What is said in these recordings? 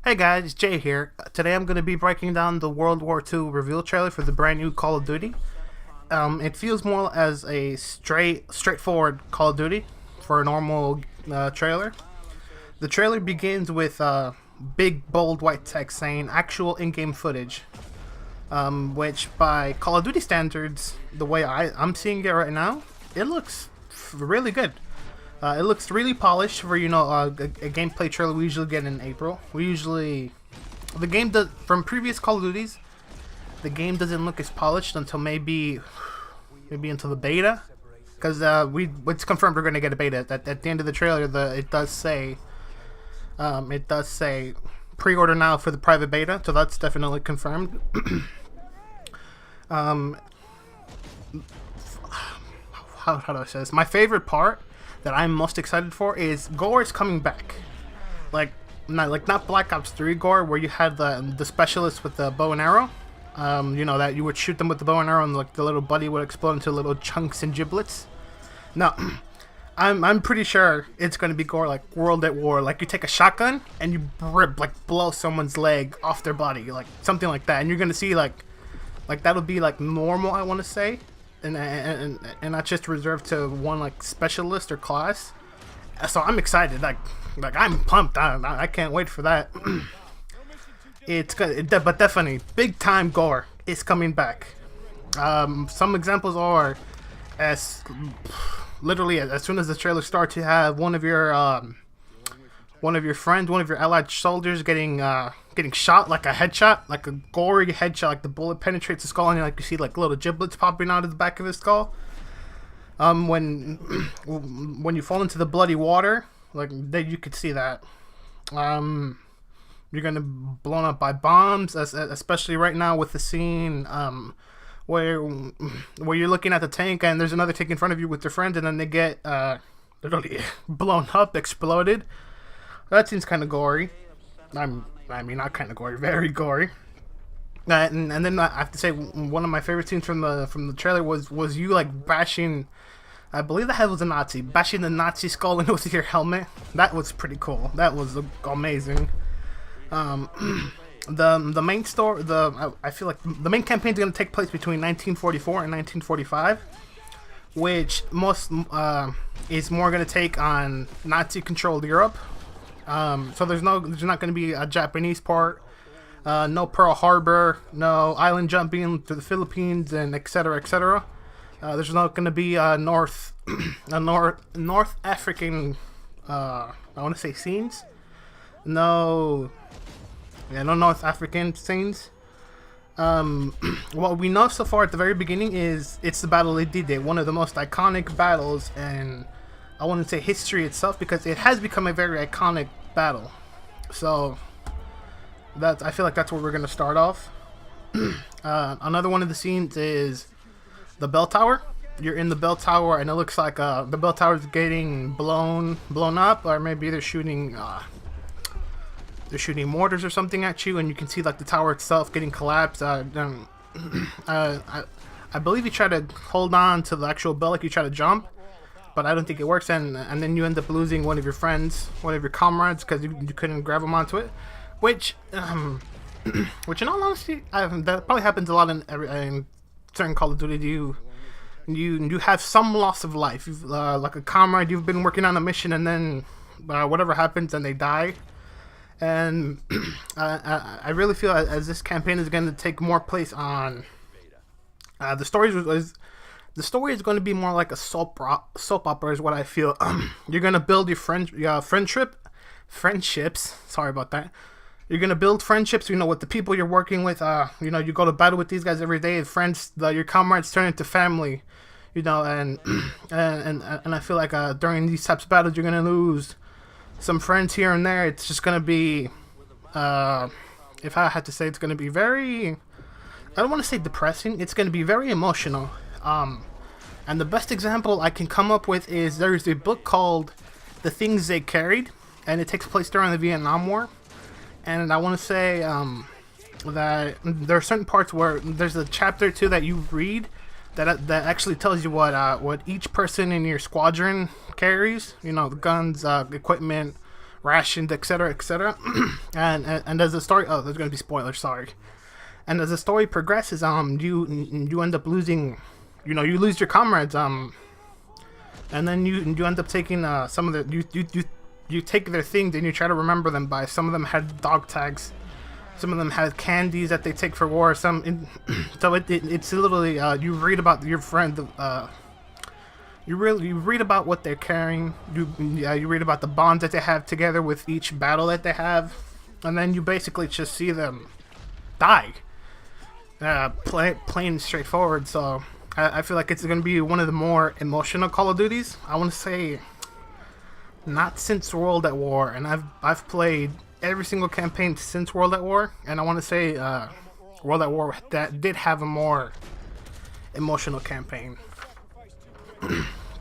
Hey guys, Jay here. Today I'm going to be breaking down the World War II reveal trailer for the brand new Call of Duty. It feels more as a straightforward Call of Duty for a normal trailer. The trailer begins with big, bold white text saying actual in-game footage, which by Call of Duty standards, the way I'm seeing it right now, it looks really good. It looks really polished for, a gameplay trailer we usually get in April. The game does, from previous Call of Duties, the game doesn't look as polished until maybe until the beta, because it's confirmed we're going to get a beta. At the end of the trailer, it does say pre-order now for the private beta, so that's definitely confirmed. How do I say this? My favorite part that I'm most excited for is gore is coming back. Not Black Ops 3 gore where you had the specialist with the bow and arrow. That you would shoot them with the bow and arrow and the little buddy would explode into little chunks and giblets. No, I'm pretty sure it's gonna be gore like World at War. Like you take a shotgun and you blow someone's leg off their body, like something like that, and you're gonna see like that'll be like normal, I want to say. And not just reserved to one like specialist or class. So I'm excited, like I'm pumped. I can't wait for that. It's good, but definitely big time gore is coming back. Some examples are literally as soon as the trailer starts, you have one of your friends, one of your allied soldiers getting shot, like a headshot, like a gory headshot, like the bullet penetrates the skull and you see like little giblets popping out of the back of his skull. When you fall into the bloody water, you could see that. You're gonna be blown up by bombs, especially right now with the scene where you're looking at the tank and there's another tank in front of you with your friend and then they get literally blown up, exploded. That seems kind of gory. Not kind of gory, very gory. And then I have to say, one of my favorite scenes from the trailer was you bashing, I believe that was a Nazi, bashing the Nazi skull into with your helmet. That was pretty cool. That was amazing. The main story, I feel like the main campaign is going to take place between 1944 and 1945, which is more going to take on Nazi-controlled Europe. So there's not going to be a Japanese part, no Pearl Harbor, no island jumping to the Philippines, and etc. etc. There's not going to be a North African, I want to say scenes. No North African scenes. What we know so far at the very beginning is it's the Battle of DDay, one of the most iconic battles and I wouldn't say history itself because it has become a very iconic battle. So I feel like that's where we're gonna start off. Another one of the scenes is the bell tower. You're in the bell tower and it looks like the bell tower is getting blown up, or maybe they're shooting mortars or something at you, and you can see the tower itself getting collapsed. I believe you try to hold on to the actual bell, you try to jump, but I don't think it works, and then you end up losing one of your friends, one of your comrades, because you couldn't grab them onto it, which in all honesty, that probably happens a lot in certain Call of Duty. You have some loss of life, like a comrade, you've been working on a mission, and then whatever happens, and they die. And I really feel as this campaign is going to take more place on the story is going to be more like a soap opera is what I feel. You're going to build your friendships. Sorry about that. You're going to build friendships, with the people you're working with. You go to battle with these guys every day. Friends, your comrades turn into family. And I feel like during these types of battles, you're going to lose some friends here and there. It's just going to be, if I had to say, it's going to be very, I don't want to say depressing, it's going to be very emotional. And the best example I can come up with is there's a book called The Things They Carried, and it takes place during the Vietnam War. And I want to say that there are certain parts where there's a chapter or two that you read that actually tells you what each person in your squadron carries. The guns, equipment, rationed, etc., etc. And as the story, oh, there's gonna be spoilers. Sorry. And as the story progresses, you end up losing, you lose your comrades, and then you end up taking some of you take their things and you try to remember them by. Some of them had dog tags, some of them had candies that they take for war. So it's literally you read about your friend. You read about what they're carrying. You read about the bonds that they have together with each battle that they have, and then you basically just see them die. Plain straightforward. So I feel like it's going to be one of the more emotional Call of Duties. I want to say not since World at War, and I've played every single campaign since World at War, and I want to say World at War that did have a more emotional campaign.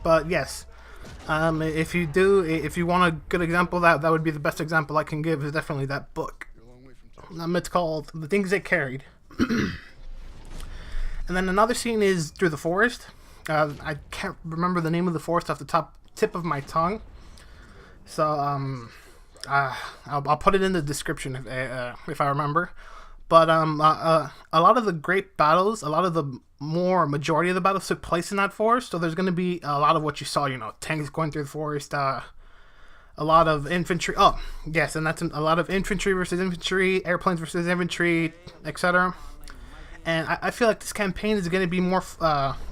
But yes, if you want a good example, that would be the best example I can give. Is definitely that book. It's called The Things They Carried. And then another scene is through the forest. I can't remember the name of the forest off the tip of my tongue. So I'll put it in the description if I remember. But a lot of the great battles, a lot of the majority of the battles took place in that forest. So there's going to be a lot of what you saw, tanks going through the forest, a lot of infantry. Oh, yes, and that's a lot of infantry versus infantry, airplanes versus infantry, etc. And I feel like this campaign is going to be more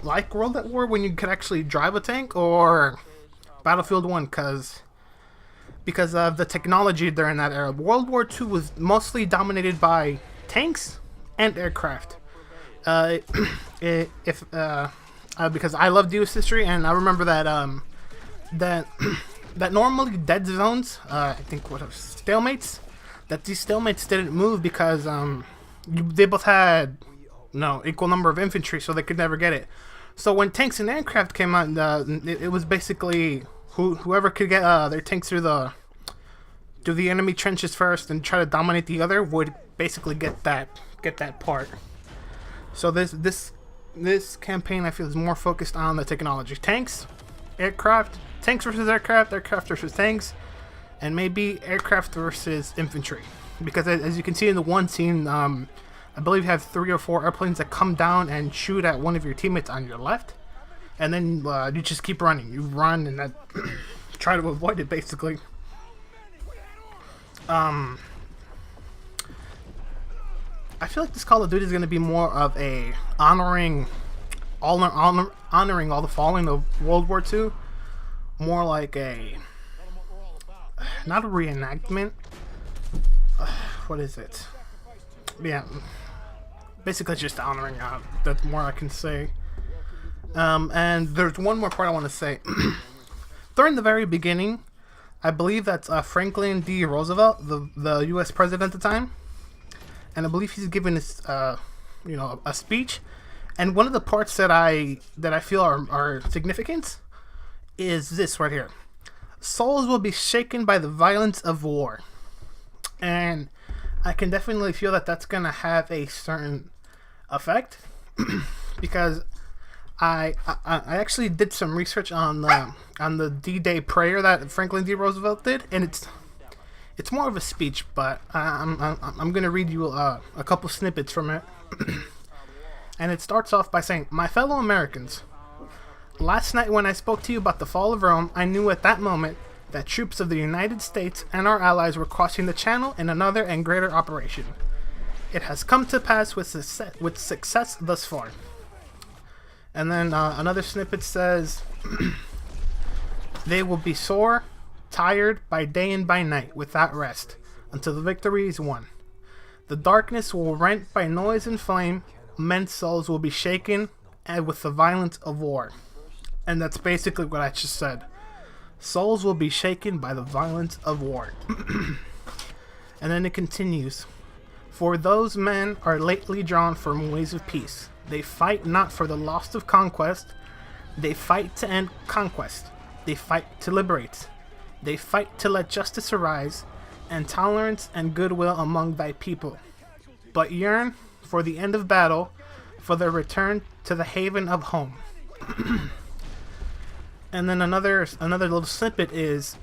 like World at War, when you could actually drive a tank, or Battlefield 1, because of the technology during that era. World War II was mostly dominated by tanks and aircraft. Because I love US history, and I remember that that normally dead zones, I think stalemates, that these stalemates didn't move because they both had equal number of infantry, so they could never get it. So when tanks and aircraft came out, it was basically whoever could get their tanks through the enemy trenches first and try to dominate the other would basically get that part. So this campaign, I feel, is more focused on the technology. Tanks versus aircraft versus tanks, and maybe aircraft versus infantry. Because as you can see in the one scene, I believe you have 3 or 4 airplanes that come down and shoot at one of your teammates on your left, and then you just keep running. You run and try to avoid it, basically. I feel like this Call of Duty is going to be more of a honoring all the fallen of World War II, more like not a reenactment. What is it? Yeah, basically just honoring. That's more I can say. And there's one more part I want to say. During the very beginning, I believe that's Franklin D. Roosevelt, the U.S. president at the time, and I believe he's giving his a speech. And one of the parts that I feel are significant is this right here: souls will be shaken by the violence of war. And I can definitely feel that that's gonna have a certain effect, because I actually did some research on the D-Day Prayer that Franklin D. Roosevelt did, and it's more of a speech, but I'm gonna read you a couple snippets from it. And it starts off by saying, "My fellow Americans, last night when I spoke to you about the fall of Rome, I knew at that moment that troops of the United States and our allies were crossing the Channel in another and greater operation. It has come to pass with success thus far." And then another snippet says, "They will be sore, tired by day and by night, without rest, until the victory is won. The darkness will rent by noise and flame. Men's souls will be shaken and with the violence of war." And that's basically what I just said. Souls will be shaken by the violence of war. And then it continues. "For those men are lately drawn from ways of peace. They fight not for the loss of conquest. They fight to end conquest. They fight to liberate. They fight to let justice arise, and tolerance and goodwill among thy people. But yearn for the end of battle, for their return to the haven of home." And then another little snippet is,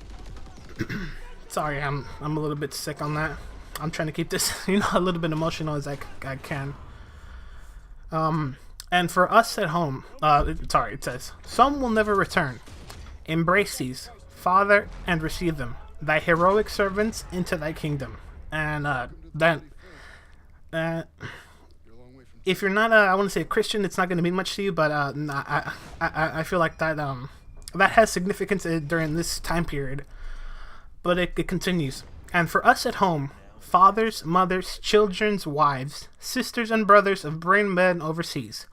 Sorry, I'm a little bit sick on that. I'm trying to keep this, a little bit emotional as I can. And for us at home, sorry, it says, some will never return. Embrace these, Father, and receive them, thy heroic servants into thy kingdom. And if you're not, I want to say a Christian, it's not going to mean much to you, but I feel like that that has significance during this time period. But it continues. And for us at home, fathers, mothers, children's wives, sisters and brothers of brain men overseas,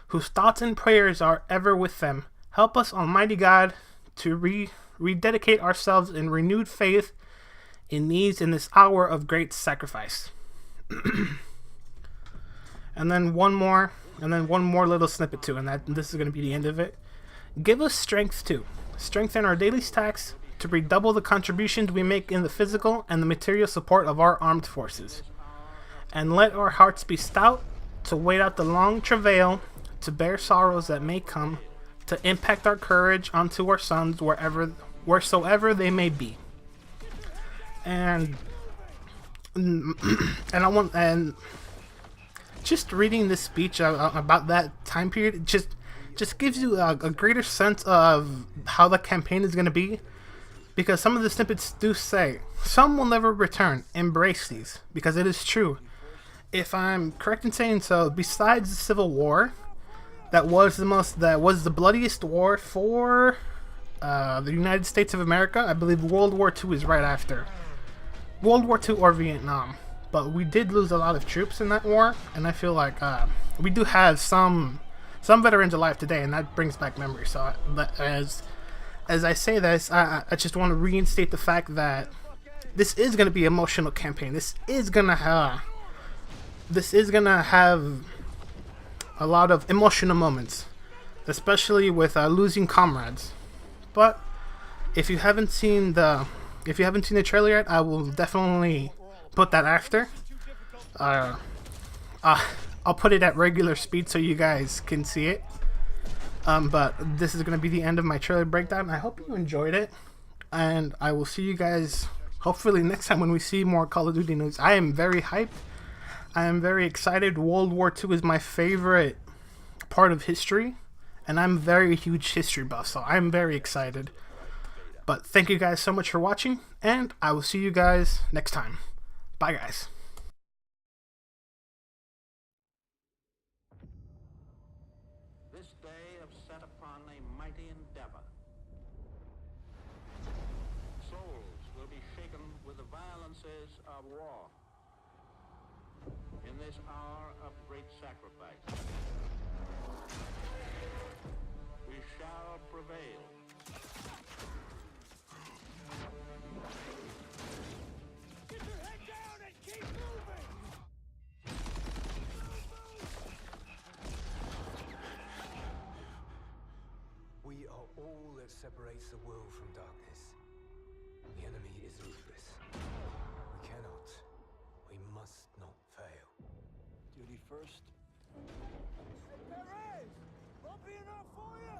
whose thoughts and prayers are ever with them, help us, Almighty God, to rededicate ourselves in renewed faith in this hour of great sacrifice. And then one more little snippet too, and this is going to be the end of it. Give us strength too. Strengthen our daily stacks to redouble the contributions we make in the physical and the material support of our armed forces. And let our hearts be stout to wait out the long travail, to bear sorrows that may come, to impact our courage onto our sons wheresoever they may be. And just reading this speech about that time period just gives you a greater sense of how the campaign is going to be, because some of the snippets do say, some will never return, embrace these, because it is true. If I'm correct in saying so, besides the Civil War, that was the bloodiest war for the United States of America. I believe World War II is right after. World War II or Vietnam. But we did lose a lot of troops in that war, and I feel like we do have some veterans alive today, and that brings back memories. So as I say this, I just want to reinstate the fact that this is going to be an emotional campaign. This is gonna have a lot of emotional moments, especially with losing comrades. But if you haven't seen the trailer yet, I will definitely put that after. I'll put it at regular speed so you guys can see it. But this is going to be the end of my trailer breakdown. I hope you enjoyed it, and I will see you guys hopefully next time when we see more Call of Duty news. I am very hyped. I am very excited. World War II is my favorite part of history, and I'm a very huge history buff, so I'm very excited. But thank you guys so much for watching, and I will see you guys next time. Bye, guys. This day have set upon a mighty endeavor. Souls will be shaken with the violences of war. In this hour of great sacrifice, we shall prevail. Get your head down and keep moving! We are all that separates the world from darkness. The enemy is ruthless. We cannot, we must not fail. Duty first. Perez! Won't be enough for you!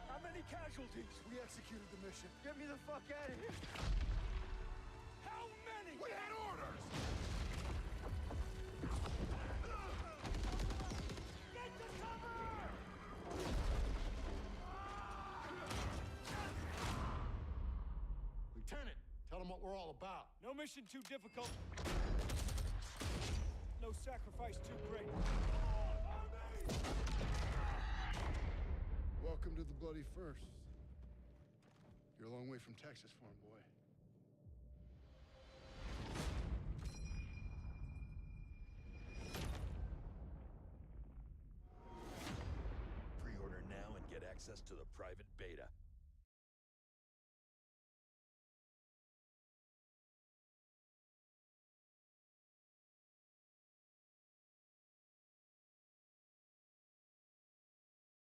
How many casualties? We executed the mission. Get me the fuck out of here! How many? We had orders! Get to cover! Lieutenant, tell them what we're all about. No mission too difficult. No sacrifice too great. Welcome to the Bloody First. You're a long way from Texas, farm boy. Pre-order now and get access to the private beta.